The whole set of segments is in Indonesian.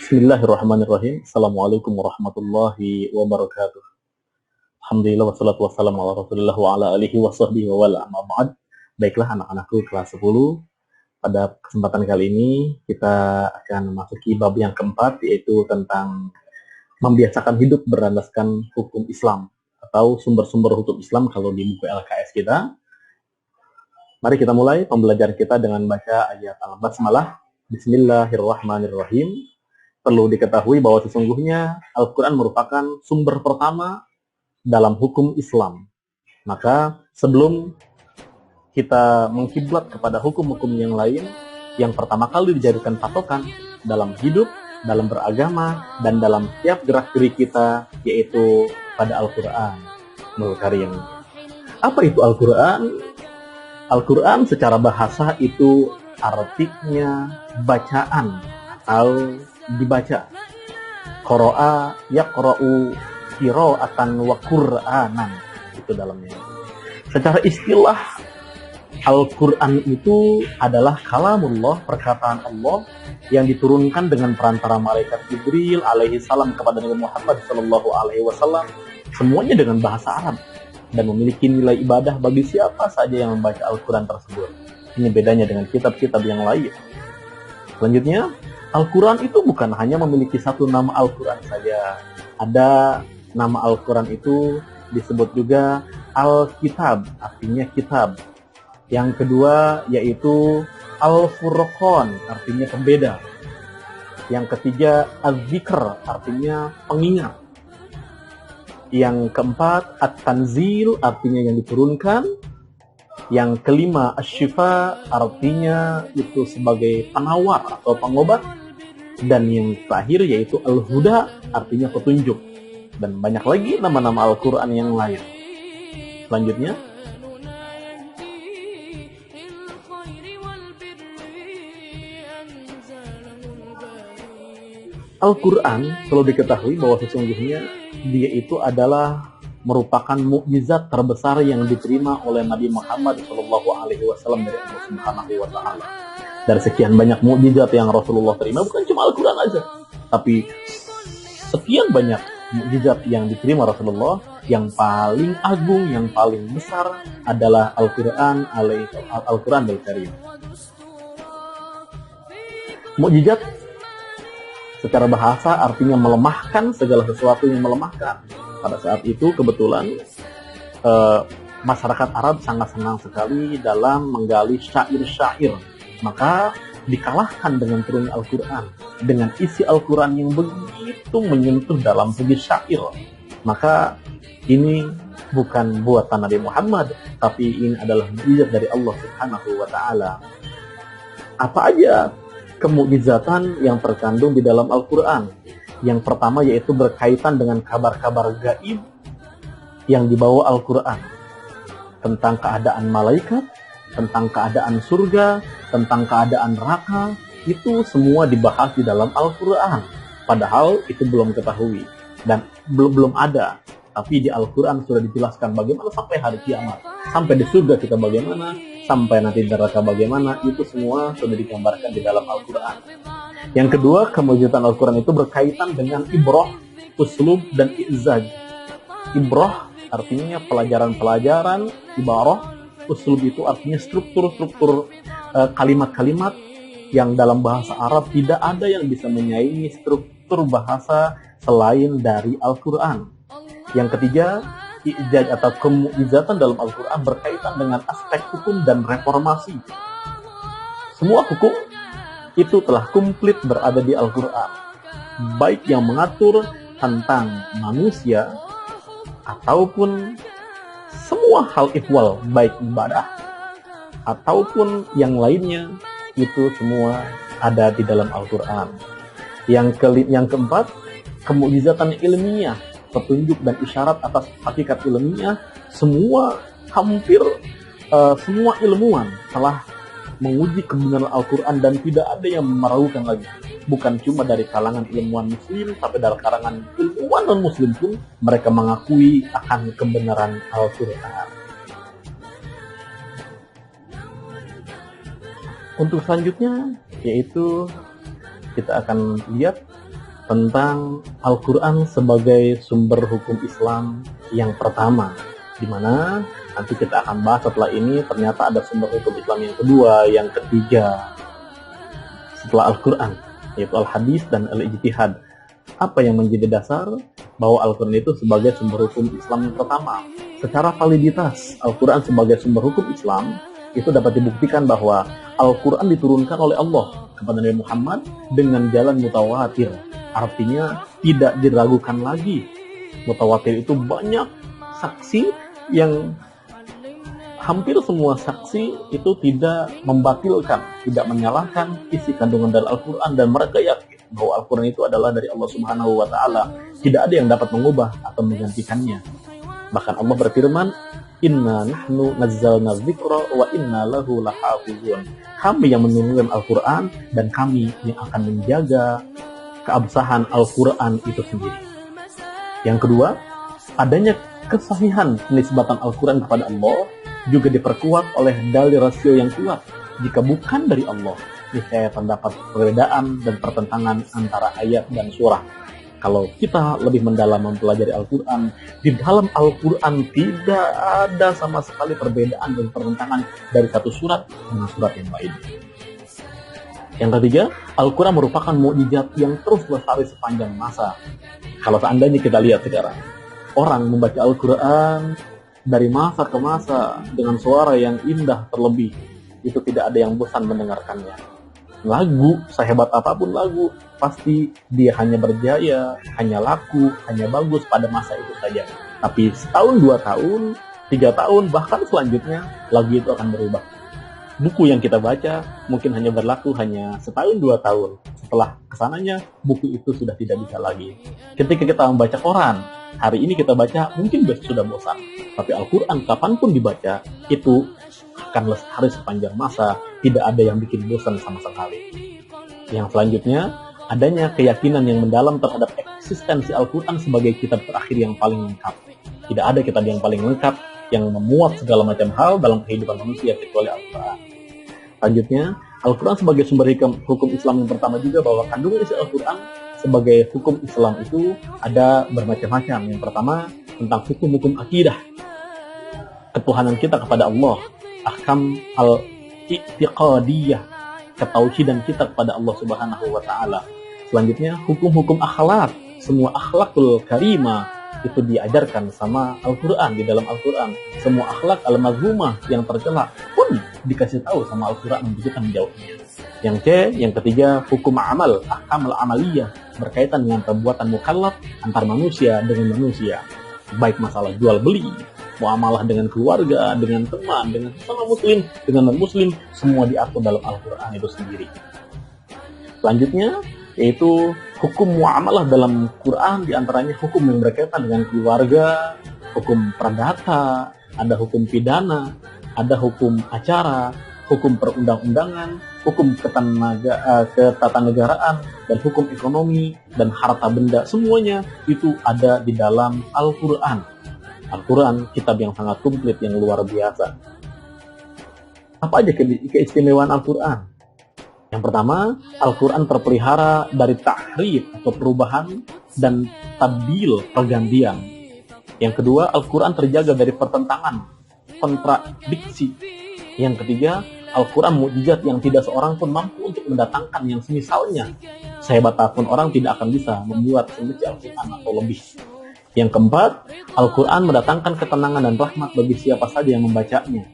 Bismillahirrahmanirrahim. Assalamualaikum warahmatullahi wabarakatuh. Alhamdulillah wassalatu wassalamu ala Rasulillah wa ala alihi wa sahbihi wa wala amma ba'd. Baiklah anak-anakku kelas 10. Pada kesempatan kali ini kita akan memasuki bab yang keempat, yaitu tentang membiasakan hidup berlandaskan hukum Islam atau sumber-sumber hukum Islam kalau di buku LKS kita. Mari kita mulai pembelajaran kita dengan baca ayat Al-Basmalah. Bismillahirrahmanirrahim. Perlu diketahui bahwa sesungguhnya Al-Quran merupakan sumber pertama dalam hukum Islam. Maka sebelum kita mengkiblat kepada hukum-hukum yang lain, yang pertama kali dijadikan patokan dalam hidup, dalam beragama, dan dalam setiap gerak-gerik kita, yaitu pada Al-Quran Al-Karim. Apa itu Al-Quran? Al-Quran secara bahasa itu artinya bacaan atau dibaca. Qara'a yaqra'u qira'atan wa qur'anan, itu dalamnya. Secara istilah, Al-Quran itu adalah kalamullah, perkataan Allah yang diturunkan dengan perantara malaikat Jibril alaihi salam kepada Nabi Muhammad sallallahu alaihi wasallam, semuanya dengan bahasa Arab dan memiliki nilai ibadah bagi siapa saja yang membaca Al-Quran tersebut. Ini bedanya dengan kitab-kitab yang lain. Selanjutnya, Al-Quran itu bukan hanya memiliki satu nama Al-Quran saja. Ada nama Al-Quran itu disebut juga Al-Kitab, artinya kitab. Yang kedua yaitu Al-Furqan, artinya pembeda. Yang ketiga Az-Zikr, artinya pengingat. Yang keempat At-Tanzil, artinya yang diturunkan. Yang kelima Asy-Syifa, artinya itu sebagai penawar atau pengobat. Dan yang terakhir yaitu Al-Huda, artinya petunjuk. Dan banyak lagi nama-nama Al-Quran yang lain. Selanjutnya, Al-Quran perlu diketahui bahwa sesungguhnya dia itu adalah merupakan mukjizat terbesar yang diterima oleh Nabi Muhammad SAW dari Allah Subhanahu wa Ta'ala. Dari sekian banyak mukjizat yang Rasulullah terima, bukan cuma Al-Quran aja, tapi sekian banyak mukjizat yang diterima Rasulullah, yang paling agung, yang paling besar adalah Al-Quran Al-Karim. Mukjizat secara bahasa artinya melemahkan segala sesuatu yang melemahkan. Pada saat itu kebetulan masyarakat Arab sangat senang sekali dalam menggali syair-syair. Maka dikalahkan dengan turunnya Al-Quran, dengan isi Al-Quran yang begitu menyentuh dalam segi syair. Maka ini bukan buatan Nabi Muhammad, tapi ini adalah mukjizat dari Allah Subhanahu wa Ta'ala. Apa aja kemukjizatan yang terkandung di dalam Al-Quran? Yang pertama yaitu berkaitan dengan kabar-kabar gaib yang dibawa Al-Quran, tentang keadaan malaikat, tentang keadaan surga, tentang keadaan neraka. Itu semua dibahas di dalam Al-Quran, padahal itu belum ketahui dan belum ada. Tapi di Al-Quran sudah dijelaskan bagaimana sampai hari kiamat, sampai di surga kita bagaimana, sampai nanti di neraka bagaimana. Itu semua sudah digambarkan di dalam Al-Quran. Yang kedua, kemujizatan Al-Quran itu berkaitan dengan ibrah, uslub, dan i'zaj. Ibrah artinya pelajaran-pelajaran, ibarah. Uslub itu artinya struktur-struktur kalimat-kalimat yang dalam bahasa Arab tidak ada yang bisa menyaingi struktur bahasa selain dari Al-Quran. Yang ketiga, i'jaz atau kemukjizatan dalam Al-Quran berkaitan dengan aspek hukum dan reformasi. Semua hukum itu telah komplit berada di Al-Quran, baik yang mengatur tentang manusia ataupun semua hal ihwal, baik ibadah ataupun yang lainnya, itu semua ada di dalam Al-Quran. Yang keempat, kemukjizatan ilmiah, petunjuk dan isyarat atas hakikat ilmiah. Hampir semua ilmuwan telah menguji kebenaran Al-Quran dan tidak ada yang meragukan lagi. Bukan cuma dari kalangan ilmuwan muslim, tapi dari kalangan ilmuwan non-muslim pun mereka mengakui akan kebenaran Al-Quran. Untuk selanjutnya, yaitu kita akan lihat tentang Al-Quran sebagai sumber hukum Islam yang pertama, di mana nanti kita akan bahas setelah ini ternyata ada sumber hukum Islam yang kedua, yang ketiga setelah Al-Quran, yaitu Al-Hadis dan Al-Ijtihad. Apa yang menjadi dasar bahwa Al-Quran itu sebagai sumber hukum Islam yang pertama? Secara validitas, Al-Quran sebagai sumber hukum Islam itu dapat dibuktikan bahwa Al-Quran diturunkan oleh Allah kepada Nabi Muhammad dengan jalan mutawatir. Artinya tidak diragukan lagi. Mutawatir itu banyak saksi yang hampir semua saksi itu tidak membatilkan, tidak menyalahkan isi kandungan dari Al-Quran, dan mereka yakin bahwa Al-Quran itu adalah dari Allah Subhanahu wa Ta'ala. Tidak ada yang dapat mengubah atau menggantikannya. Bahkan Allah berfirman, Inna nahnu nazzalna dzikra wa inna lahu lahafizun. Kami yang menurunkan Al-Quran dan kami yang akan menjaga keabsahan Al-Quran itu sendiri. Yang kedua, adanya kesahihan penisbatan Al-Quran kepada Allah juga diperkuat oleh dalil rasio yang kuat. Jika bukan dari Allah, niscaya terdapat perbedaan dan pertentangan antara ayat dan surah. Kalau kita lebih mendalam mempelajari Al-Quran, di dalam Al-Quran tidak ada sama sekali perbedaan dan pertentangan dari satu surat dengan surat yang lain. Yang ketiga, Al-Quran merupakan mukjizat yang terus lestari sepanjang masa. Kalau seandainya kita lihat sekarang, orang membaca Al-Quran dari masa ke masa dengan suara yang indah terlebih, itu tidak ada yang bosan mendengarkannya. Lagu, sehebat apapun lagu, pasti dia hanya berjaya, hanya laku, hanya bagus pada masa itu saja. Tapi setahun, 2 tahun, 3 tahun, bahkan selanjutnya, lagu itu akan berubah. Buku yang kita baca mungkin hanya berlaku hanya setahun, 2 tahun. Setelah kesananya, buku itu sudah tidak bisa lagi. Ketika kita membaca koran, hari ini kita baca mungkin sudah bosan. Tapi Al-Quran kapanpun dibaca, itu akan lestari sepanjang masa, tidak ada yang bikin bosan sama sekali. Yang selanjutnya, adanya keyakinan yang mendalam terhadap eksistensi Al-Quran sebagai kitab terakhir yang paling lengkap. Tidak ada kitab yang paling lengkap yang memuat segala macam hal dalam kehidupan manusia kecuali Al-Quran. Selanjutnya, Al-Quran sebagai sumber hukum Islam yang pertama juga, bahwa kandungan isi Al-Quran sebagai hukum Islam itu ada bermacam-macam. Yang pertama, tentang hukum-hukum akidah, ketuhanan kita kepada Allah, ahkam al-i'tiqadiyah, ketauhidan kita kepada Allah Subhanahu wa Ta'ala. Selanjutnya, hukum-hukum akhlak, semua akhlakul karimah itu diajarkan sama Al-Quran, di dalam Al-Quran. Semua akhlak al-mazmumah yang tercela pun dikasih tahu sama Al-Quran untuk kita menjauhnya. Yang yang ketiga, hukum amal, ahkam al-amaliyah, berkaitan dengan perbuatan mukallaf antar manusia dengan manusia, baik masalah jual beli, muamalah dengan keluarga, dengan teman, dengan sesama muslim, dengan non-muslim, semua diatur dalam Al-Quran itu sendiri. Selanjutnya, yaitu hukum muamalah dalam Quran, diantaranya hukum yang berkaitan dengan keluarga, hukum perdata, ada hukum pidana, ada hukum acara, hukum perundang-undangan, hukum ketatanegaraan, dan hukum ekonomi, dan harta benda, semuanya itu ada di dalam Al-Quran. Al-Quran, kitab yang sangat komplit, yang luar biasa. Apa aja keistimewaan Al-Quran? Yang pertama, Al-Quran terpelihara dari tahrif atau perubahan dan tabdil, pergantian. Yang kedua, Al-Quran terjaga dari pertentangan, kontradiksi. Yang ketiga, Al-Quran mukjizat yang tidak seorang pun mampu untuk mendatangkan yang semisalnya. Sehebat apapun orang tidak akan bisa membuat semeci Al-Quran atau lebih. Yang keempat, Al-Quran mendatangkan ketenangan dan rahmat bagi siapa saja yang membacanya.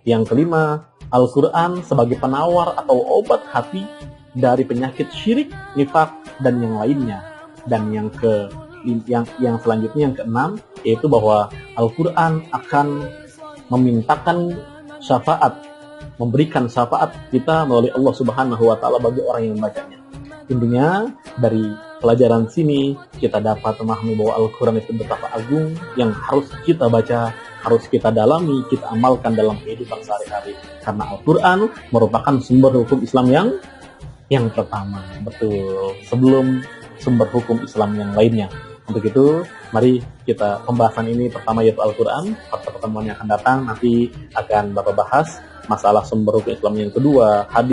Yang kelima, Al-Quran sebagai penawar atau obat hati dari penyakit syirik, nifak, dan yang lainnya. Dan yang selanjutnya, yang keenam, yaitu bahwa Al-Quran akan memintakan syafaat, memberikan syafaat kita melalui Allah Subhanahu wa Ta'ala bagi orang yang membacanya. Intinya, dari pelajaran sini kita dapat memahami bahwa Al-Quran itu betapa agung, yang harus kita baca, harus kita dalami, kita amalkan dalam kehidupan sehari-hari. Karena Al-Quran merupakan sumber hukum Islam yang pertama, betul, sebelum sumber hukum Islam yang lainnya. Untuk itu, mari kita pembahasan ini pertama yaitu Al-Quran. Pada pertemuan yang akan datang nanti akan Bapak bahas masalah sumber hukum Islam yang kedua, hadis